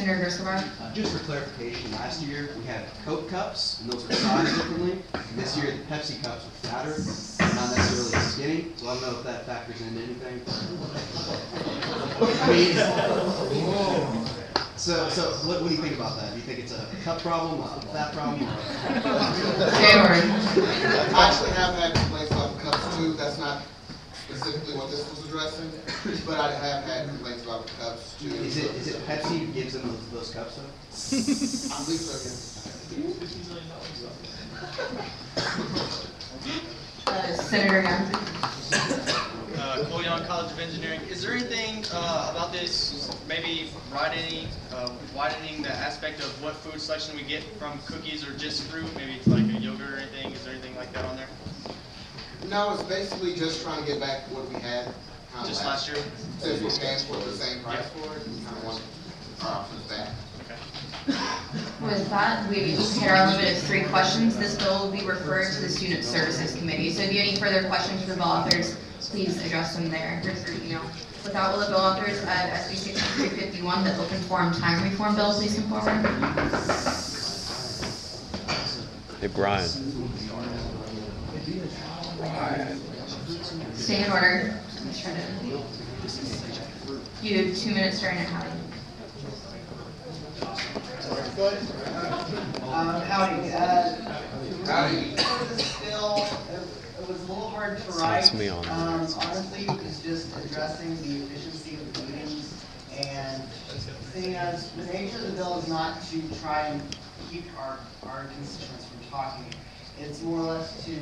Senator Escobar. Just for clarification, last year we had Coke cups, and those were sized differently. This year the Pepsi cups are fatter, not necessarily skinny. So I don't know if that factors into anything. So what do you think about that? Do you think it's a cup problem, a fat problem? January. I actually have had complaints about cups too. That's not specifically what this was addressing, but I have had complaints about cups too. Is it Pepsi who gives them those cups though? I believe so, yes. Senator Young. Cole Young, College of Engineering. Is there anything about this, maybe widening the aspect of what food selection we get from cookies or just fruit? Maybe it's like a yogurt or anything. Is there anything like that on there? No, it's basically just trying to get back what we had. Just last year? Since we're paying for the same price for it, we kind of want our options back. Okay. With that, we've hit our limit of 3 questions. This bill will be referred to the Student Services Committee. So if you have any further questions for bill authors, please address them there or through email. With that, will the bill authors of SB 6351, the Open Forum Time Reform Bill, please come forward? Hey, Brian. Stay in order. You have 2 minutes starting at Howdy. Howdy. This bill, it was a little hard to write. That's me on. Honestly, it's just addressing the efficiency of the meetings, and seeing as the nature of the bill is not to try and keep our constituents from talking. It's more or less to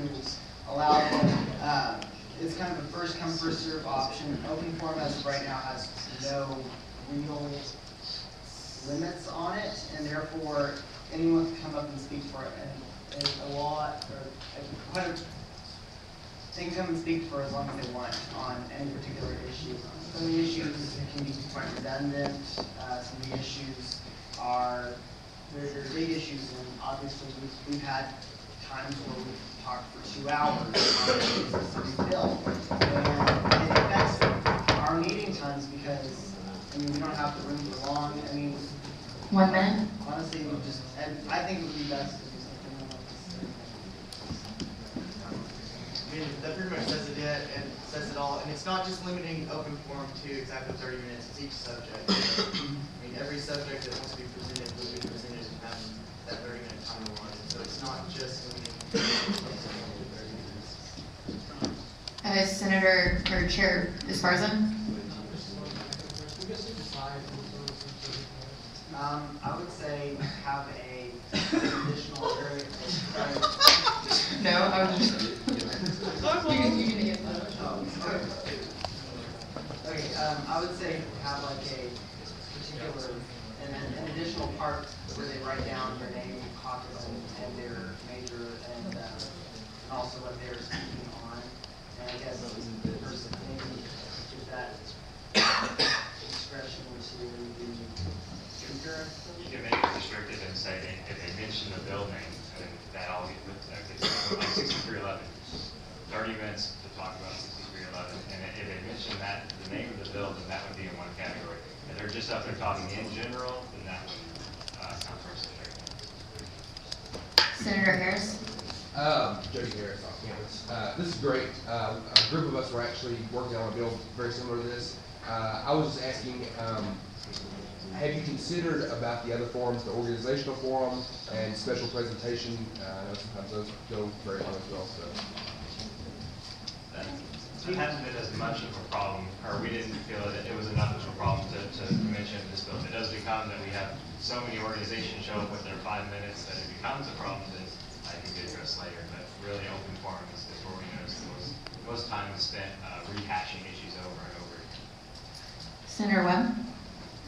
allow them, it's kind of a first come, first serve option. Open forum as of right now has no real limits on it, and therefore anyone can come up and speak for it. And a lot, or quite a, they can come and speak for as long as they want on any particular issue. Some of the issues can be quite redundant. Some of the issues are, they're big issues, and obviously we've had times where we've talked for 2 hours on a specific bill. And it affects our meeting times because, I mean, we don't have the room for long. I mean, 1 minute. honestly, we just, and I think it would be best to do something like this. I mean, that pretty much says it, and says it all, and it's not just limiting open forum to exactly 30 minutes, it's each subject. I mean, every subject that wants to be presented will be presented and have that 30-minute time allotted, so it's not just limiting open forum to 30 minutes. Senator, or Chair Esparza? I would say have a additional area. No, I was just. you can get that. Okay, I would say have like a particular, an additional part where they write down their name, caucus, and their major, and also what they're speaking on. And I guess the person maybe give that discretion to the speaker. You can make it restricted and say if they mention the bill name, then that all gets like 6311. 30 minutes to talk about 6311, and if they mention that the name of the bill, then that would be in one category. If they're just up there talking in general, then that would count for restricted. Senator Harris? Jody Harris off campus. This is great. A group of us were actually working on a bill very similar to this. I was just asking, have you considered about the other forums, the organizational forum and special presentation? I know sometimes those go very long as well. So. It hasn't been as much of a problem, or we didn't feel that it was enough of a problem to mention this bill. If it does become that we have so many organizations show up with their 5 minutes that it becomes a problem, then I can be addressed later. But really, open forum is where we notice most time is spent rehashing issues over and over again. Senator Webb?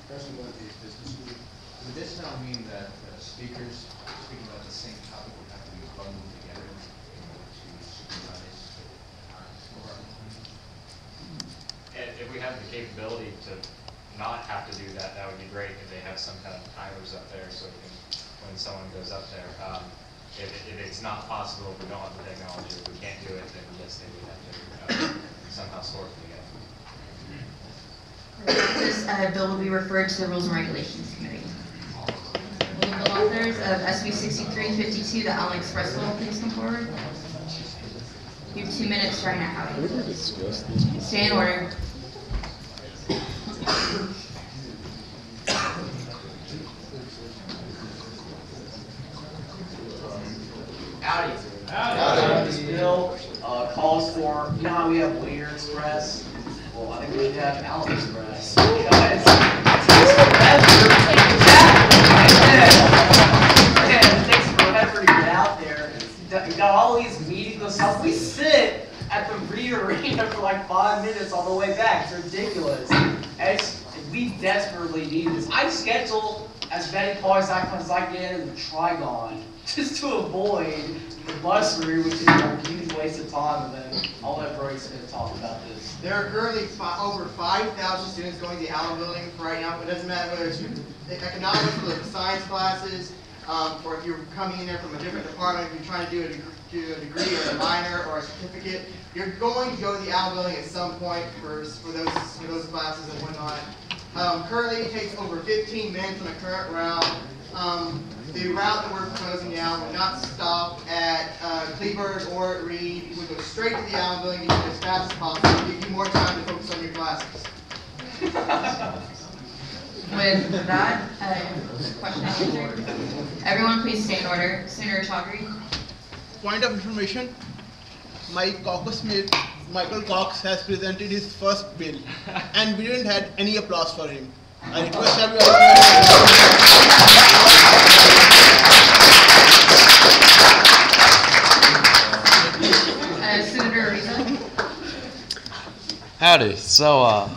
President of the business group, would this now mean that speakers speaking about the same topic would have to be bundled together in order to synchronize our forum? And if we have the capability to not have to do that, that would be great if they have some kind of timers up there so when someone goes up there. If it's not possible, if we don't have the technology, if we can't do it, then yes, they would have to somehow sort it together. This bill will be referred to the Rules and Regulations Committee. authors of SB 6352, the Allen Express bill, please come forward. You have 2 minutes starting at Howdy. Stay in order. Howdy. This bill calls for, you know how we have Leader Express? Well, I think we should have Allen Express. Because it takes forever to get out there. You got all these meetings and stuff. We sit at the Reed Arena for like 5 minutes on the way back. It's ridiculous. And we desperately need this. I schedule as many cars as I can in the Trigon just to avoid the bus route, which is a huge waste of time. And then I'll let Bryce talk about this. There are currently over 5,000 students going to the Allen building right now. It doesn't matter whether it's economics or the science classes, or if you're coming in there from a different department, if you're trying to do a degree or a minor or a certificate, you're going to go to the Allen building at some point for those classes and whatnot. Currently, it takes over 15 minutes on a current route. The route that we're proposing now would not stop at Cleveland or at Reed. It would go straight to the Allen building, get you as fast as possible, give you more time to focus on your classes. With that, question answered. Everyone please stay in order. Senator Chaudhary. Point of information, my caucus mate Michael Cox has presented his first bill and we didn't have any applause for him. I request Senator Ariza. Howdy. So,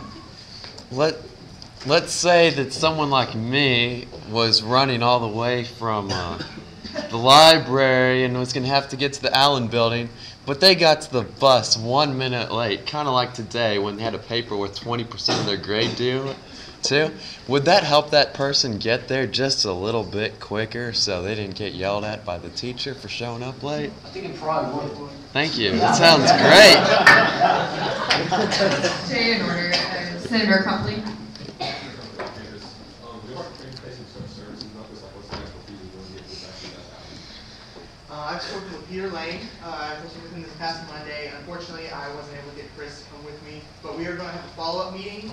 let's say that someone like me was running all the way from the library and was going to have to get to the Allen building, but they got to the bus 1 minute late, kind of like today when they had a paper with 20% of their grade due too. Would that help that person get there just a little bit quicker so they didn't get yelled at by the teacher for showing up late? I think it probably would. Thank you. That sounds great. Stay in order. Senator Crumpley. I've spoken with Peter Lane, I was with him this past Monday. Unfortunately, I wasn't able to get Chris to come with me, but we are going to have a follow-up meeting.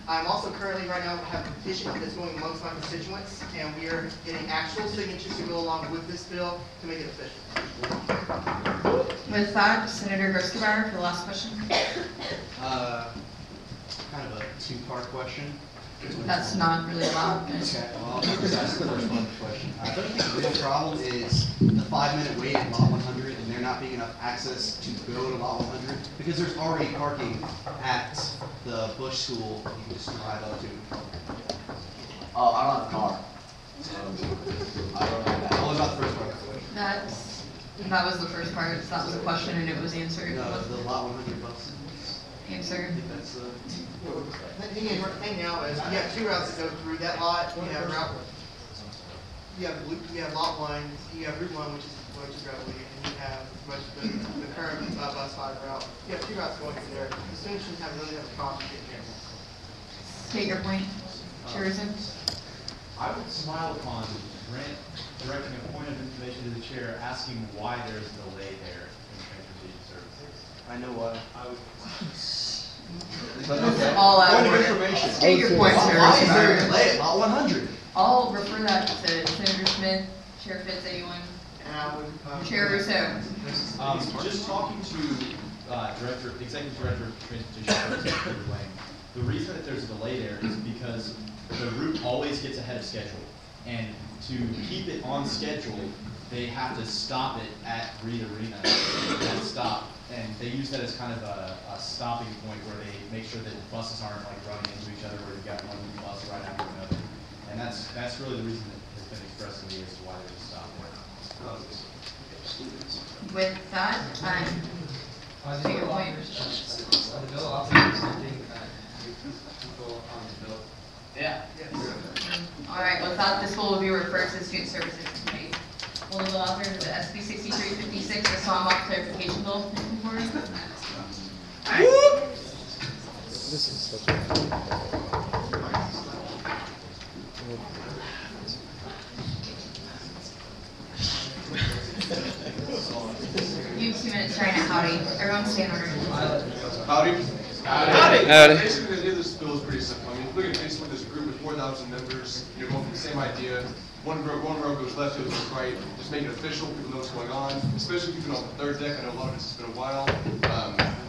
I'm also currently right now have a petition that's going amongst my constituents, and we are getting actual signatures to go along with this bill to make it official. With that, Senator Gerstenbauer for the last question. Kind of a two-part question. That's not really allowed. Okay, well, I'll just ask the first one question. I don't think the real problem is the 5 minute wait at lot 100 and there not being enough access to go to lot 100 because there's already parking at the Bush School you can just drive up to. Oh, I don't have a car. So, I don't know that. What about the first part? That was the first part. So that was a question and it was answered. No, the lot 100 bus. Answered. The thing now is we have two routes that go through that lot. We have lot 1, you have Route 1, which is Route 1, and you have the current bus 5 route. You have two routes going through there. The students shouldn't really have a problem getting there. State your point. Chairman. I would smile upon directing a point of information to the chair asking why there's a delay there in transportation services. I know what. I would. All out. Point of information. State your point, Why is there a Senator. delay at lot 100? I'll refer that to Senator Smith, Chair Fitz, anyone. And I would, Chair Russo. Just talking to Executive Director of Transportation Services, Peter Lane, the reason that there's a delay there is because the route always gets ahead of schedule. And to keep it on schedule, they have to stop it at Reed Arena, that stop. And they use that as kind of a stopping point where they make sure that buses aren't like running into each other where you've got one bus right after another. And that's really the reason that has been expressed to me as to why there's a stop there. With that, state your point. Yeah. All right, with that, this bill will be referred to the Student Services Committee. Will the author of the SB 6356, the Sawmont clarification bill, come forward? This is such a... Howdy. Everyone stay in order. Howdy. Howdy. Basically, the idea of this bill is pretty simple. I mean, look at Facebook, there's a group with 4,000 members, you're going for the same idea. One row goes left, the other goes right. Just make it official, people know what's going on, especially people on the third deck. I know a lot of it's been a while.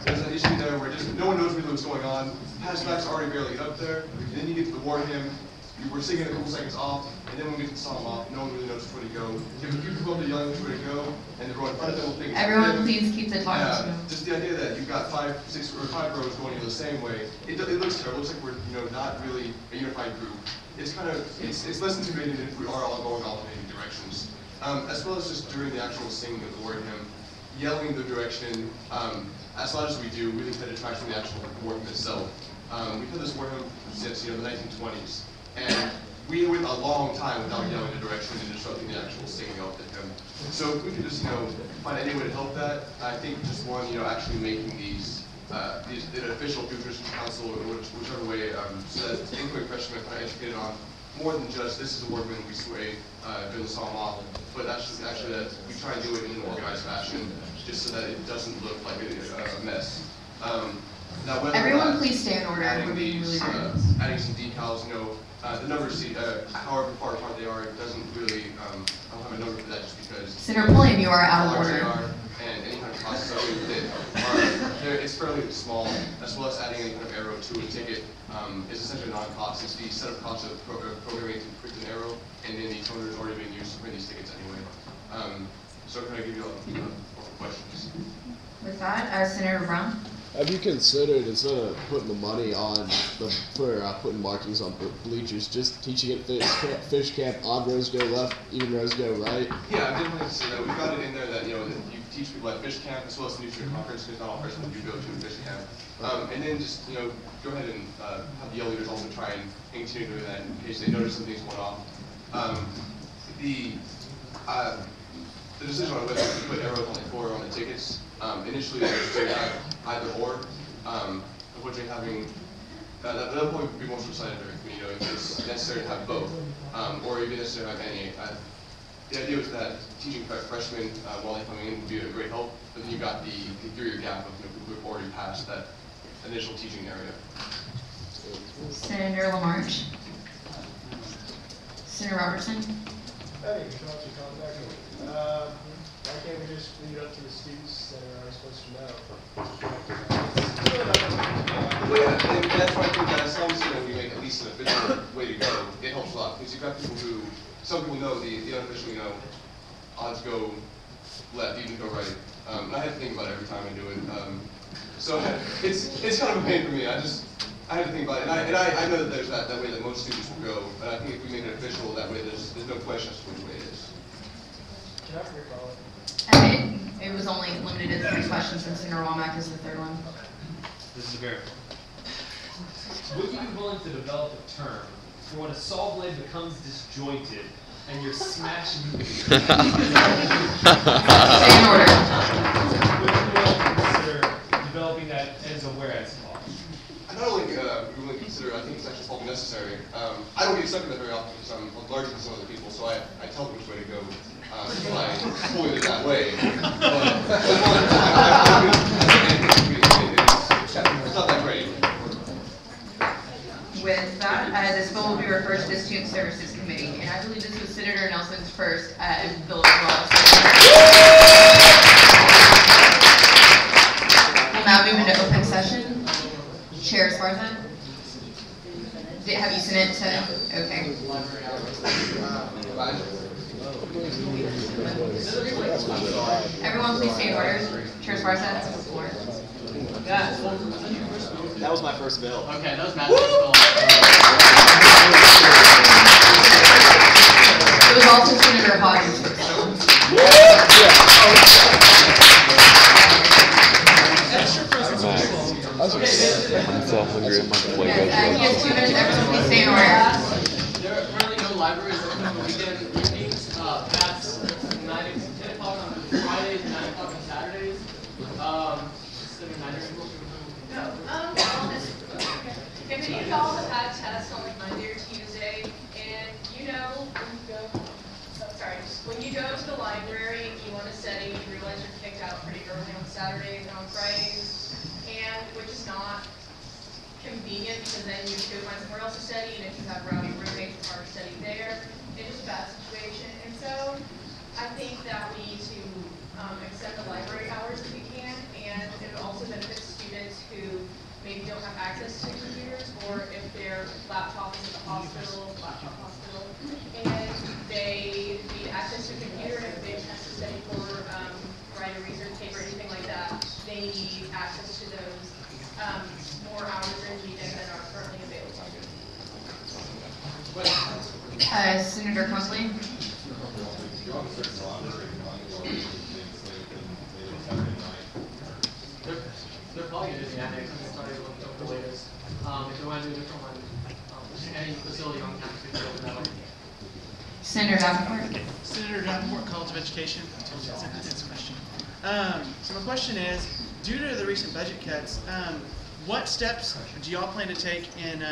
There's an issue there where just no one knows really what's going on. Passback's already barely up there, and then you get to the war hymn. We're singing a couple seconds off, and then when we get the song off, no one really knows which way to go. If a few people up there yelling which way to go, and the row in front of them will think. Everyone, please keep the talking to them. Just the idea that you've got 5, 6, or 5 rows going the same way, it looks terrible. It looks like we're not really a unified group. It's kind of it's less intimidating than if we are all going alternating directions. As well as just during the actual singing of the war hymn, yelling the direction as loud as we do really kind of detracts from the actual war hymn itself. We've had this war hymn since the 1920s. And we went a long time without yelling the direction and disrupting the actual singing of the hymn. So if we could just, find any way to help that, I think just one, actually making these an official Nutrition Council or whichever way, so that incoming freshmen are kind of educated on more than just this is a war hymn we sway during the song off, but actually that we try and do it in an organized fashion, just so that it doesn't look like a mess. Now, Everyone, please stay in order. Adding We're being really these, good. adding some decals, the numbers, however far apart they are, it doesn't really, I don't have a number for that just because. Senator Pulliam, you are out of how large they order. are, and any kind of costs associated with it it's fairly small, as well as adding any kind of arrow to a ticket is essentially non-cost. It's the set of costs of programming to print an arrow, and then the toner is already being used to print these tickets anyway. So can I give you all questions? With that, Senator Brown. Have you considered, instead of putting the money on putting markings on bleachers, just teaching it fish camp on Rosedale left, even Rosedale right? Yeah, I'm definitely say that. We've got it in there that you teach people at fish camp as well as the nutrient conference, because not all freshmen do go to fish camp. And then just go ahead and have the yellow leaders also try and continue doing that in case they notice something's going off. The decision on whether to put arrows on the core or on the tickets, initially they were to have either or. Unfortunately, having that would probably be more substantive if it's necessary to have both, or even necessary to have any. The idea was that teaching freshmen while they're coming in would be a great help, but then you got the inferior gap of people who have already passed that initial teaching area. Senator Lamarche. Senator Robertson. Hey, Chauncey, contact me. Why can't we just leave it up to the students that are supposed to know? Well, yeah, and that's why I think that as long as we make at least an official way to go, it helps a lot. Because you've got people who, some people know the unofficial, odds go left, even go right. And I have to think about it every time I do it. So it's kind of a pain for me. I had to think about it, and I know that there's that way that most students will go, but I think if we make it official, that way there's no question as to which way it is. Can I recall it? It was only limited to 3 questions, and Senator Womack is the third one. This is very. Would you be willing to develop a term for when a saw blade becomes disjointed and you're smashing? Stay in order. Would you be willing to consider developing that as a whereas clause? I not only we really consider, I think it's actually probably necessary. I don't get stuck in that very often because I'm larger than some other people, so I tell them which way to go. I point it that way. It's not that great. With that, this bill will be referred to the Student Services Committee, and I believe this was Senator Nelson's first bill as well. We'll now move into open session. Chair Esparza? Have you sent it to? Okay. Everyone please stay in order. Chair Esparza has the floor. That was my first bill. Okay, that was Matt's first bill. It was also Senator Hodges' first bill. I'm so hungry. I'm like, He has 2 minutes. Everyone please stay in order. There are currently no libraries open on weekend evenings. That's 10 o'clock on Fridays and 9 o'clock on Saturdays. If you all have had tests on like Monday or Tuesday, and when you go to the library, you want to study, you realize you're kicked out pretty early on Saturday. Saturdays and on Fridays, and which is not convenient because then you have to go find somewhere else to study, and if you have rowdy roommates, it's hard to study there. It's just a bad situation, and so I think that we need to extend the library hours if we can, and it would also benefit students who maybe don't have access to computers, or if their laptop is at the hospital, and they need access to a computer, and if they have to study for write a research paper, anything like that, they need access to those more hours during the weekend than are currently available. Senator Conley. They're probably gonna do the annex, I'm sorry, the latest. If they want to do a different one, any facility on campus could be open that way. Senator Davenport. Senator Davenport, College of Education. I told you that's an intense question. So my question is, due to the recent budget cuts, what steps do y'all plan to take in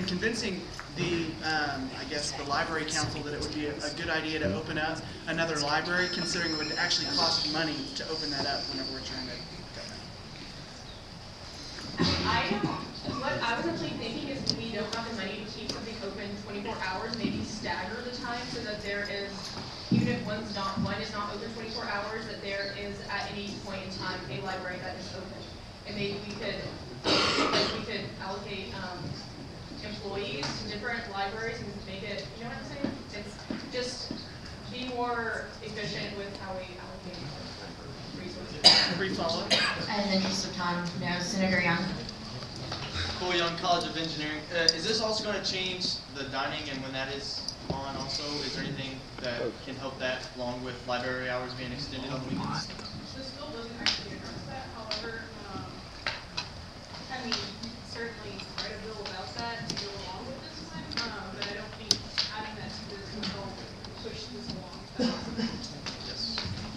convincing the, I guess, the library council that it would be a good idea to open up another library, considering it would actually cost money to open that up whenever we're trying to cut money? What I was actually thinking is if we don't have the money to keep something open 24 hours, maybe stagger the time so that there is, even if one is not open 24 hours, that there is at any point in time a library that is open. And maybe we could allocate employees to different libraries and make it, you know what I'm saying? It's just be more efficient with how we allocate resources. Brief follow-up. In the interest of time, no. Senator Young. Cole Young, College of Engineering. Is this also going to change the dining and when that is on also? Is there anything that can help that along with library hours being extended on the weekends? This bill doesn't actually address that, however, I mean, certainly write a bill about that to go along with this one, but I don't think adding that to this will push this along.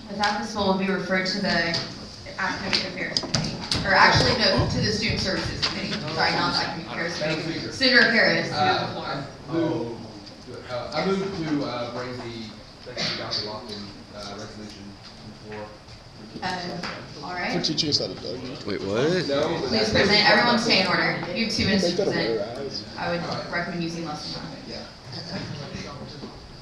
With that, this bill will be referred to the Academic Affairs Committee. Or actually, no, to the Student Services Committee. Sorry, not the Academic Affairs Committee. Senator Harris, you have the floor. I move to bring the Dr. Lofton resolution before. All right. For teaching us how to dug. Wait, what? No. Please present. Everyone stay in order. You have 2 minutes to Make that a present. better eyes. I would recommend using less than that.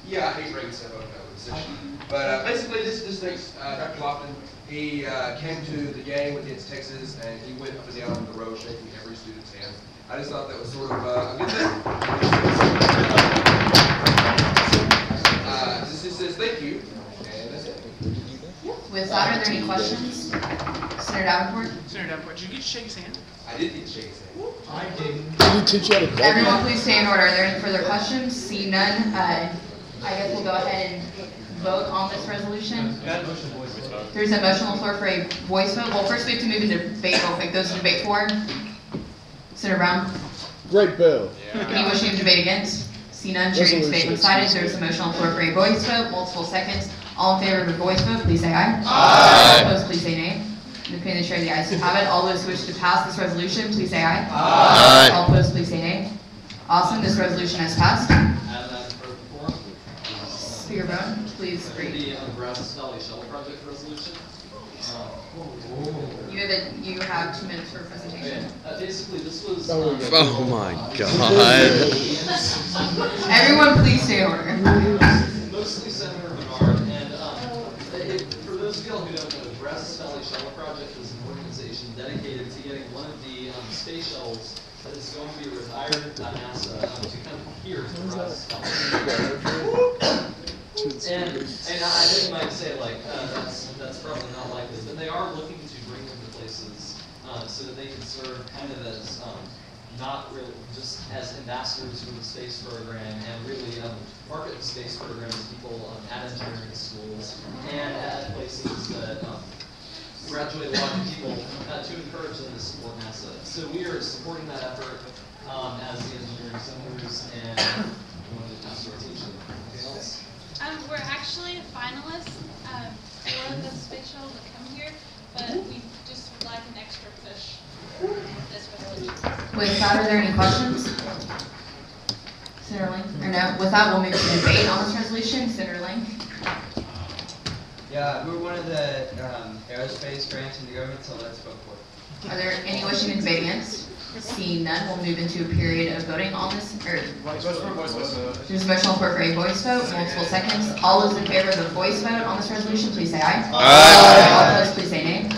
Yeah, I hate bringing stuff up in open session. But basically, this thing's Dr. Lofton. He came to the game against Texas, and he went up and down the road shaking every student's hand. I just thought that was sort of a good thing. This just says thank you, and that's it. With that, are there any questions? Senator Davenport? Senator Davenport, did you get to shake his hand? I did get to shake his hand. I didn't. Did he teach you how to dug? Everyone please stay in order. Are there any further questions? See none. I guess we'll go ahead and vote on this resolution. There's a motion on the floor for a voice vote. Well, first we have to move into debate real quick. Those in debate for? Senator Brown? Great bill. Any wishing to debate against? See none. Chairing debate decided. There's a motion on the floor for a voice vote. Multiple seconds. All in favor of a voice vote, please say aye. Aye. Opposed, please say nay. In the opinion of the chair, the ayes have it. All those who wish to pass this resolution, please say aye. Aye. All opposed, please say nay. Awesome. This resolution has passed. Speaker Brown, please read. The Brazos Valley Shuttle Project resolution. You have 2 minutes for a presentation. Basically, this was. Oh my God. Everyone, please stay in order. Mostly Senator Bernard, and for those of y'all who don't know, the Brazos Valley Shuttle Project is an organization dedicated to getting one of the space shuttles that is going to be retired by NASA to come here to Brazos Valley. And I think might say like that's probably not likely, but they are looking to bring them to places so that they can serve kind of as not really just as ambassadors for the space program and really market the space program to people at engineering schools and at places that graduate a lot of people to encourage them to support NASA. So we are supporting that effort as the engineering centers, and we wanted to pass our attention. Anything else? We're actually a finalist for the space shuttle to come here, but we just would like an extra push with this resolution. With that, are there any questions? Senator Link? Or no? With that, we'll move to debate on this resolution. Senator Link? Yeah, we're one of the aerospace grants in the government, so let's vote for it. Are there any wishing to debate against? Seeing none, we'll move into a period of voting on this, or there's a motion on the floor for a voice vote, multiple seconds. All those in favor of the voice vote on this resolution, please say aye. Aye. All opposed, please say nay.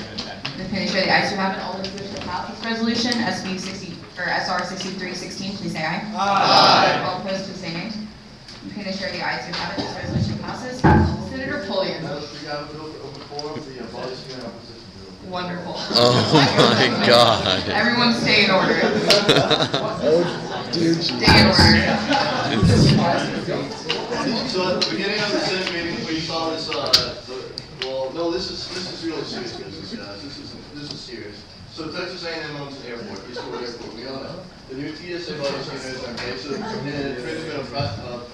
Depending sure the ayes do have it, all those who wish to pass this resolution, SB 60, or SR 6316, please say aye. Aye. All opposed, please say nay. Depending sure the ayes do have it, this resolution passes. Senator Pulliam. Wonderful. Oh my God. Everyone stay in order. Dear Stay in order. So at the beginning of the Senate meeting, we saw this, well, no, this is really serious business, guys. This is serious. So Texas A&M owns an airport, Eastwood Airport. We own it. The new TSA bonus units are invasive and infringement of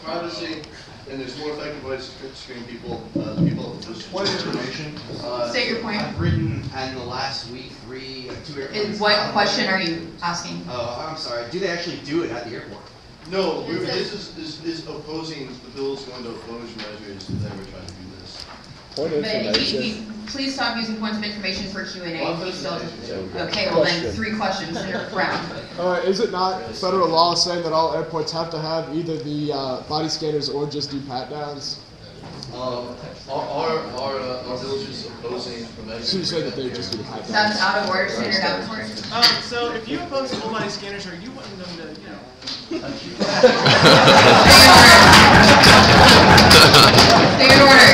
privacy, and there's more effective ways to screen people, people. Point of information. State your point. I've written in the last week two airports. What question are you asking? Oh, I'm sorry. Do they actually do it at the airport? No, this is opposing, the bill is going to oppose measures that we're trying to do this. Point of But information. please stop using points of information for Q&A. Well, Please don't. okay. Okay, well then, Question. 3 questions, Senator Brown. Is it not federal law saying that all airports have to have either the body scanners or just do pat downs? Our bill is just opposing the measures. So you say that they just do the pat downs? That's out of order, Senator Davenport. So if you oppose full body scanners, are you wanting them to, you know? Stay in order.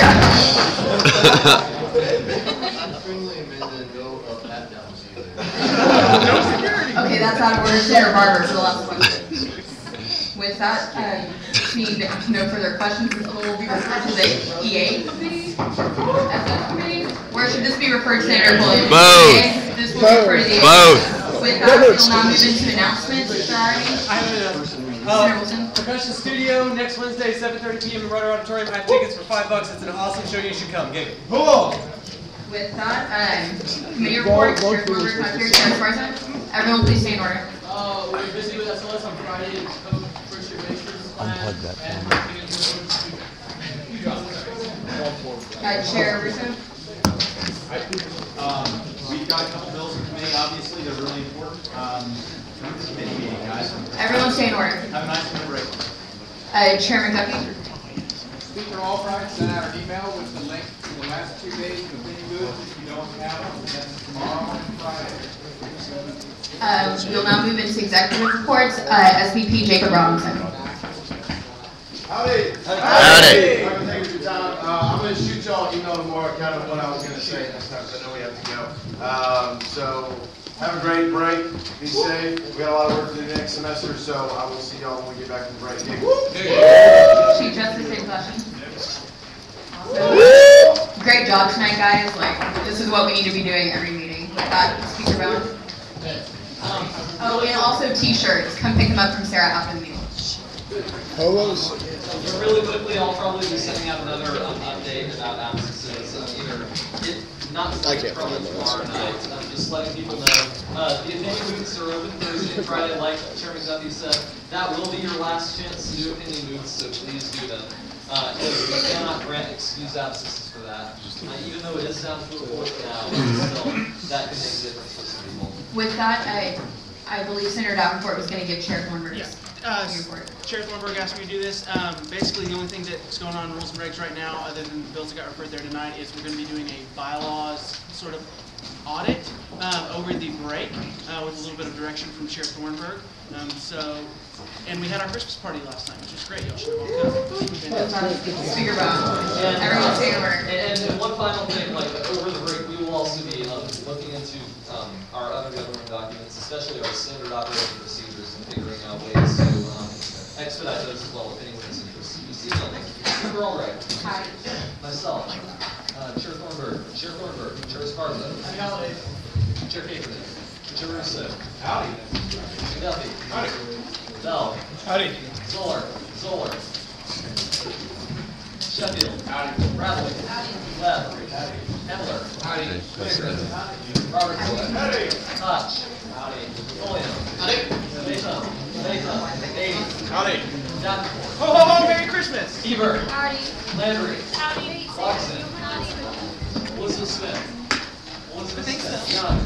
Friendly amendment, no pat downs either. Okay, that's out of order, Senator Barber for the last question. With that, seeing no further questions, this bill will be referred to the EA committee, FF committee. Where should this be referred to, Senator Pulliam? Both. This will be referred to the EA. Both. With that, we'll now move into announcements. If there are any. I have Senator Wilson. Percussion Studio next Wednesday, 7:30 p.m. in Rutter Auditorium. I have tickets for $5. It's an awesome show. You should come. Gig. With that, committee report, Chair Thornburg not here, Chair Esparza. Everyone please stay in order. We're busy with SLS on Friday and Coach First Year Racers class. Unplug that And Chair Russo. We've got a couple bills in committee, obviously, they're really important. Come to the committee meeting, guys. Everyone stay in order. Have a nice winter break. Chair McDuffie. Speaker Albright sent out an email with the link to the last 2 days of opinion booths. If you don't have them, that's tomorrow and Friday. We'll now move into executive reports. SVP Jacob Robinson. Howdy. Howdy. Thank you for your time. I'm going to shoot y'all an email tomorrow, kind of what I was going to say next time, because I know we have to go. So have a great break. Be safe. We got a lot of work to do next semester, so I will see y'all when we get back from the break. Chief Justice, same question. Awesome. Great job tonight, guys. Like, this is what we need to be doing every meeting. With that, Speaker Bowen. Oh, and also T-shirts. Come pick them up from Sarah after the meeting. Polos. really quickly, I'll probably be sending out another update about absences, not probably tomorrow night, just letting people know. The opinion booths are open Thursday and Friday, like Chairman Duffy said. That will be your last chance to do opinion booths, so please do them. We cannot grant excused absences for that. Even though it is down to a fourth now, still, that can make a difference for some people. With that, I believe Senator Davenport was going to give Chair Thornburg's report. Chair Thornburg asked me to do this. Basically, the only thing that's going on in rules and regs right now, other than the bills that got referred there tonight, is we're going to be doing a bylaws sort of audit over the break with a little bit of direction from Chair Thornburg. And we had our Christmas party last night, which was great. Y'all should have all come. Speaker Brown. Everyone stay over. And one final thing, like over the break, we will also be looking into our other government documents, especially our standard operating procedures, and figuring out ways to expedite those as well, if anyone's interested. You see them. Super all right. Hi. Myself. Chair Thornburg. Chair Esparza. Chair Caperton. Chair Russo. Howdy. Duffy. Howdy. Bell. Howdy. Zoller. Sheffield. Howdy. Bradley. Howdy. Webb. Howdy. Emler. Howdy. Robertson. Howdy. Hutch. Howdy. William. Howdy. Mesa. Beatty. Howdy. Davenport. Ho ho ho! Merry Christmas! Hebert. Howdy. Landry. Howdy. Clarkson. Howdy. Elizabeth Smith. Elizabeth Smith. so. Young.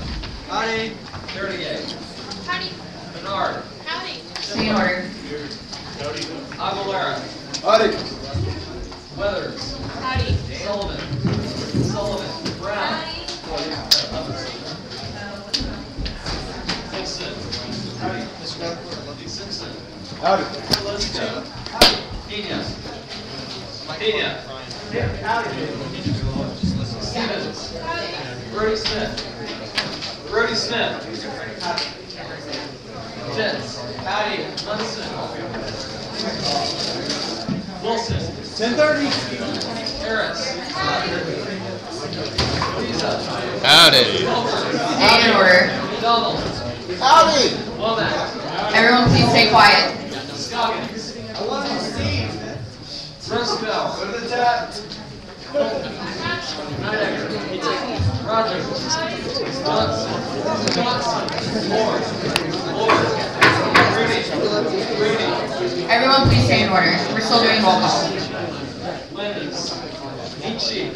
Howdy. Verdigay. Howdy. Bernard. Howdy. Stay in order. Aguilera. Howdy. Weathers. Howdy. Sullivan. Sullivan. Brown. Dixon. Howdy. Mr. Davenport, I love you. Simpson. Howdy. Lesko. Pena. Pena. Stevens. Brody Smith. Brody Smith. Pitts. Howdy. Munson. Wilson. 10:30. Harris. Lisa. Howdy. Stay in order. McDonald. Howdy. Womack. Everyone please stay quiet. Scoggins. I love you, Steve. Roosevelt. Go to the chat. Niedegger. Rogers. Johnson. Moore. Rudy. Everyone please stay in order. We're still doing roll call. Lennox. Nietzsche.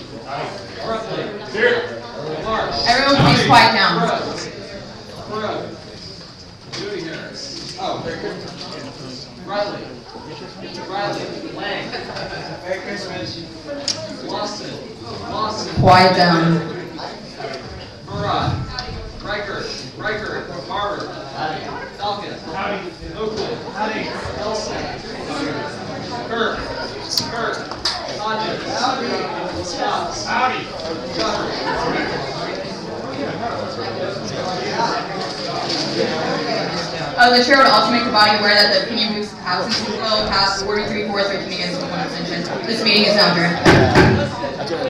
Ruffley. Here. Marsh. Everyone please quiet down. Crow. Judy Harris. Oh, very good. Riley. Riley. Lang. Merry Christmas. Lawson. Lawson. Quiet down. Murad. Riker. Riker. Barber. Falcon. Oakwood. Nelson. Kirk. Kirk. Hodges. Scott. The chair would also make the body aware that the opinion booth's absence will pass 43-4 13 against 1 abstention. This meeting is now adjourned.